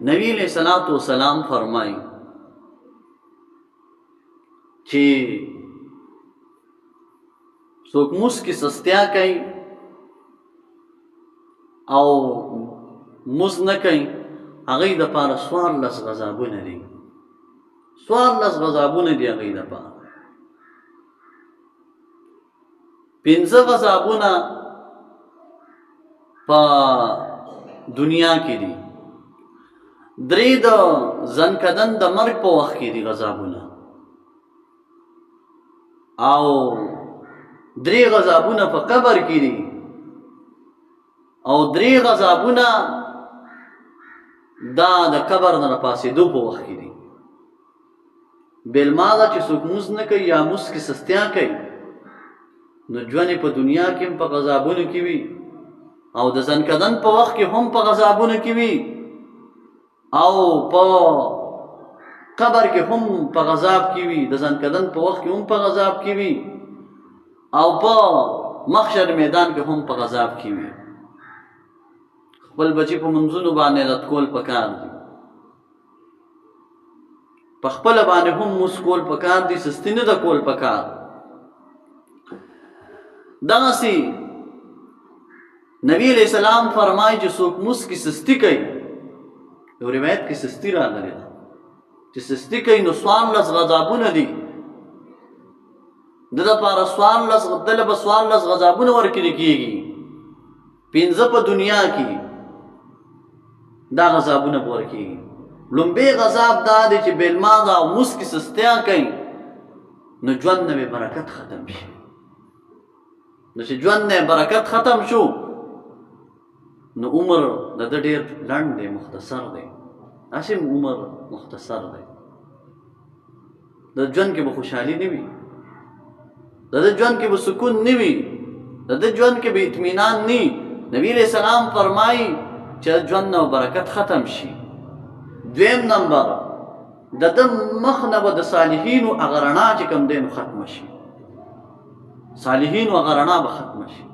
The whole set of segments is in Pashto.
نبی علیہ الصلوۃ والسلام فرمایي چې څوک موس کې سستیا کوي او موس نه کوي هغوی دپاره 14 غضبونه دي. 14 غضبونه دي هغوی دپاره. 15 غضبونه په دنیا کې دي. 3 د زنکدن د مرګ په وخت کې دي غضبونه، او 3 غضبونه په قبر کې دي، او 3 غضبونه دا د قبر نه راپاسېدو په وخت کې دي. بېلماده چې څوک موس نه کوي یا موس کې سستیا کوي نو ژوند یې په دنیا کې هم په غضبونو کې وي، او د زنکدن په وخت کې هم په غضبونو کې وي، او په قبر کې هم په غضب کې وي، د زنکدن په وخت کې هم په غضب کې وي، او په محشر میدان کې هم په غضب کې وي. خپل بچي په منځونو باندې عزت کول پکار دي، په خپله باندې هم موس کول پکار دي، سستي نه ده کول پکار. دغسې نبی علیہ السلام فرمایي چې څوک موس کې سستی کوي، یو روایت کې سستی راغلی ده چې سستی کوي نو 14 غضبونه دي د دپاره. 14 دله به 14 غضبونه ورکړي کېږي. 15 په دنیا کې دا غضبونه به ورکېږي. لومبی غضب دا دی چې بېلماده او موس کې سستیا کوي نو ژوند نه به برکت ختم شي. نو چې ژوند نه برکت ختم شو نو عمر د ده ډېر لنډ دی، مختصر دی. هسې عمر مختصر دی، د ژوند کې به خوشحالي نه وي، د ده ژوند کې به سکون نه وي، د ده ژوند کې به اطمینان نه وي. نبی علیہ السلام فرمایي چې ژوند نه برکت ختم شي. 2 نمبر د ده مخ نه به د صالحینو هغه رڼا چې کوم دی نو ختمه شي. صالحینو هغه رڼا به ختمه شي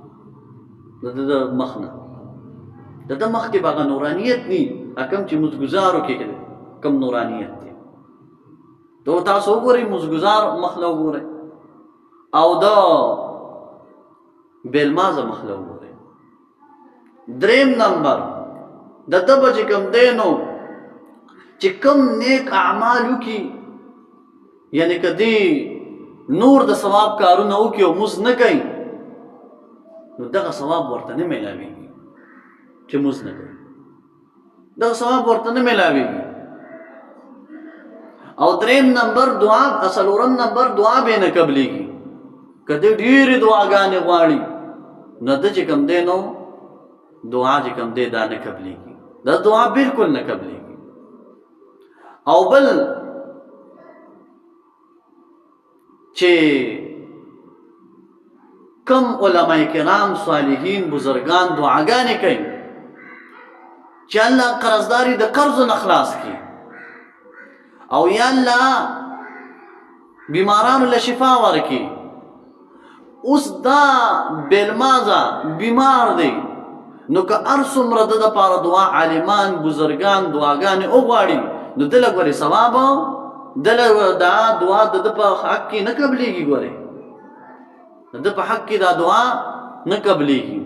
د ده مخ نه. د ده مخ کې به هغه نورانیت نه وي، کوم چې مزګزارو کې کوم نورانیت دی. تاسو وګورئ مزګزار مخ له وګورئ او د بېلمازه مخ له وګورئ. 3 نمبر د ده به چې کوم دی نو چې کوم نیک اعمال وکړي، یعنې که دی نور د ثواب کارونه وکړي او موس نه کوي نو دغه ثواب ورته نه میلاویږي. چې موس نه کوي دغه ثواب ورته نه میلاویږي. او 3 نمبر دعا، 4 نمبر دعا به نه قبلېږي. که دی ډېرې دعاګانې غواړي نو ده چې کوم دی نو دعا چې کوم دی دا نه قبلېږي، دا دعا بلکل نه قبلېږي. او بل چې کم علماء کرام صالحین بزرگان دعاګانې کوي چې الله قرضداري د قرضو نه خلاص کړي، او یا الله بیمارانو له شفا ورکړي. اوس دا بېلمازه بیمار دی نو که هر څومره د دپاره دعا عالمان بزرگان دعاګانې وغواړي نو ده له ګورې ثواب دله دا دعا د ده په حق کې نه قبلېږي. ګورې د ده په حق کې دا دعا نه قبلېږي.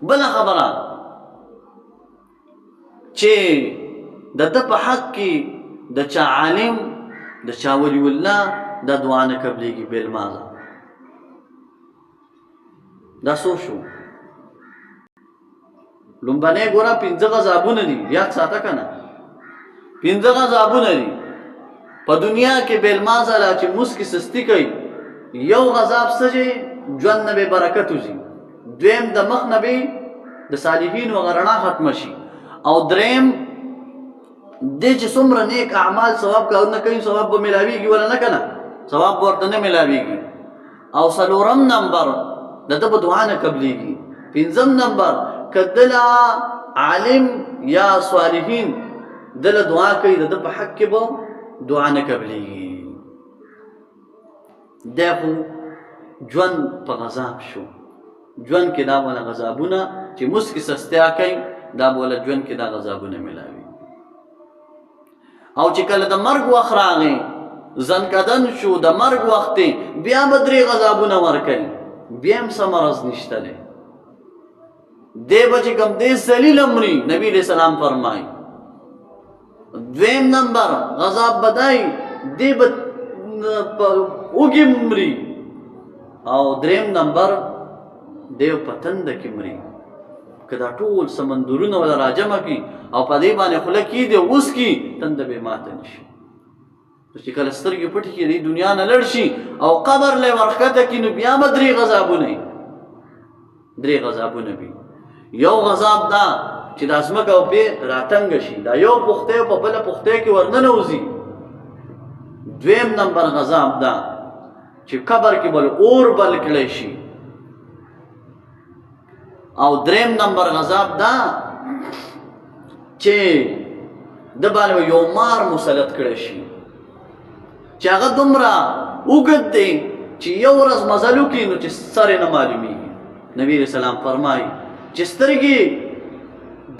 بله خبره چې د ده په حق کې د چا عالم د چا ولی الله دا دعا نه قبلېږي بېلمازه. دا څو شو؟ لومبنی ګوره 15 غضبونه دي، یاد ساته که نه؟ 15 غضبونه دي په دنیا کې. بېلمازه لا چې موس کې سستي کوي یو غضب څه چې ژوند نه به برکت وځي، 2 د مخ نه به د صالحینو هغه رڼا ختمه شي، او 3 دی چې څومره نیک اعمال ثواب کارونه کوي ثواب به میلاویږي ولا نه که نه؟ ثواب ورته نه میلاویږي. او 4 نمبر د ده به دعا نه قبلېږي. 5 نمبر که دله عالم یا صالحین دله دعا کوي د ده په حق کې به دعا نه قبلېږي. دا خو ژوند په غضب شو. ژوند کې دا ونه غضبونه چې موس کې سستیا کوي دا به وله ژوند کې دا غذابونه میلاوي. او چې کله د مرګ وخت راغی زنکدن شو د مرګ وخت دی بیا به 3 غذابونه ورکوي بیا هم څه مرض نشته دی دی به چې کوم دی ذلیل مري. نبی علیہ السلام فرمایي 2 نمبر غذاب به دی دی به اوږې مري او 3 نمبر دی په تنده کې مري. که دا ټول سمندرونه ولا راجمع کړي او په دې باندې خوله کېږدي اوس کې تنده به ماته نه شي. چې کله سترګې پټې کړي د دنیا نه لړ شي او قبر له ورښکته کړي نو بیا به 3 غذابونه وي. 3 غذابونه وي. یو غذاب دا چې د ځمکه او پې راتنګه شي دا یو پختې په بله پختې کې ورننوځي. 2 نمبر غذاب دا چې قبر کې بل اور بل کړی شي. او 3 نمبر غذاب دا چې د باندې یو مار مسلط کړی شي چې هغه دومره اوږد دی چې یو ورځ مزل وکړي نو چې سر یې نه معلومیږي. نبي علیہ السلام فرمایي چې سترګې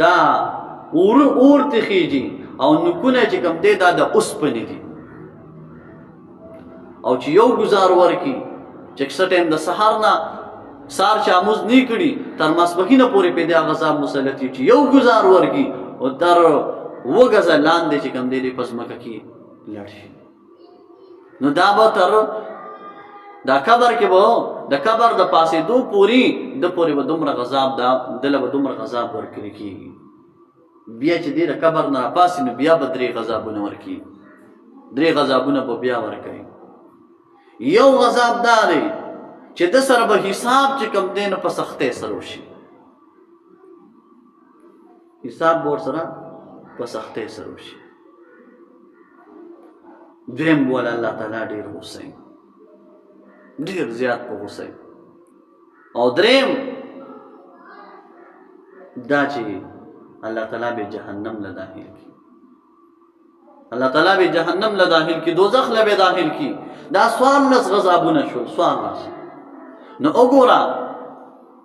دا اور تخیږي او نوکونه چې کوم دی دا د اوسپنې دي او چې یو ګزار ورکړي چې څه ټایم د سهار نه سار چې آموز نه کړي تر ماسپښینه پورې په دې غذاب مسلط چې یو ګزار ورکړي او تر 2 غزه لاندې چې کوم دی په ځمکه کې لړ شي نو دا به تر دا قبر کې به د قبر د پاسېدو پورې د پورې به دومره غذاب دا دله به دومره غذاب ورکړي کېږي. بیا چې دی د قبر نه راپاسي نو بیا به 3 غذابونه ورکړي. 3 غذابونه به بیا ورکوي. یو غذاب دا دی چې د سره به حساب چې کوم دی نو په سختۍ سره وشي. حساب به ورسره په سختۍ سره وشي. 2 به وله الله تعالی ډېر غوسه وي ډېر زیات په غوسه وي. او 3 دا چې الله تعالی به جهنم له داخل کړي. الله تعالی به جهنم له داخل کړي دوزخ له به داخل کړي. دا 14 غذابونه شول 14. نو وګوره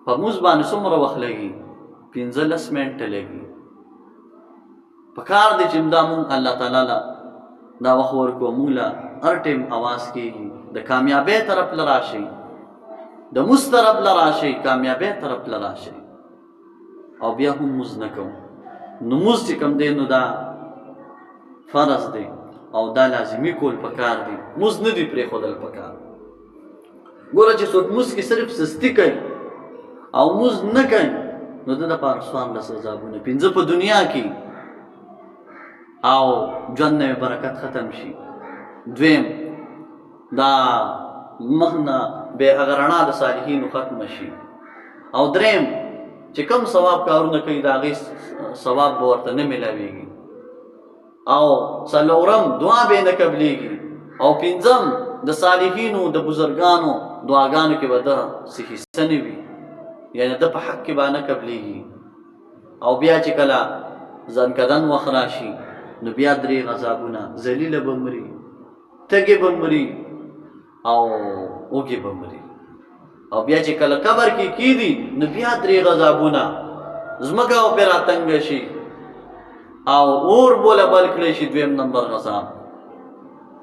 په موږ باندې څومره وخت لګي 15 منټه لګي. په کار دی چې دا مونږ الله تعالی له دا وخت ورکو مونږ له هر ټیم اواز کېږي د کامیابۍ طرف له راشئ د موږ طرف له راشئ کامیابۍ طرف له راشئ او بیا هم موږ نه کوو. نو موږ چې کوم دی نو دا فرض دی او دا لازمي کول پکار دی. موږ نه دی پرېښودل پکار. ګوره چې څوک موږ کې صرف سستي کوي او موږ نه کوي نو د دپاره 14 غذابونه 15 په دنیا کې او ژوند نه برکت ختم شي. 2 دا مخ نه بې هغه رڼا د صالحینو ختمه شي. او 3 چې کوم ثواب کارونه کوي د هغې ثواب به ورته نه میلاویږي. او 4 دعا به نه قبلیږي. او 5 د صالحینو د بزرګانو دعاګانو کې به د څه حصه نه وي یعنې د په حق کې به نه قبلیږي. او بیا چې کله ځنکدن وخت راشي نو بیا 3 غذابونه ذلیله به مري تږې به مري او اوږې به مري. او بیا چې کله قبر کې کېږدي نو بیا 3 غذابونه ځمکه او پرې راتنګه شي او اور بوله بل کړی شي. 2 نمبر غذاب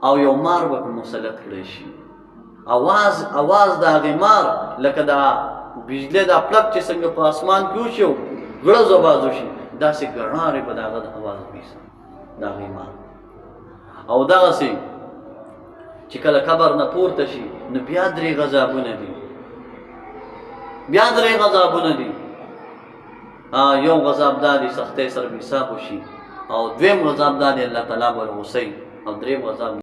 او یو مار به مسلط کړی شي. اواز د هغې مار لکه د بجلۍ دا پلک چې څنګه په اسمان کې وشي او ګړز آواز وشي داسې ګڼارې به د هغه د اواز ویسي د هغې مار. او دغسې چې کله قبر نه پورته شي نو بیا 3 غذابونه دي. بیا 3 غذابونه دي. یو غذاب دا دی سختۍ سره به حساب وشي او 2 غذاب دا دی الله تعالی به غوسه وي او 3 غذاب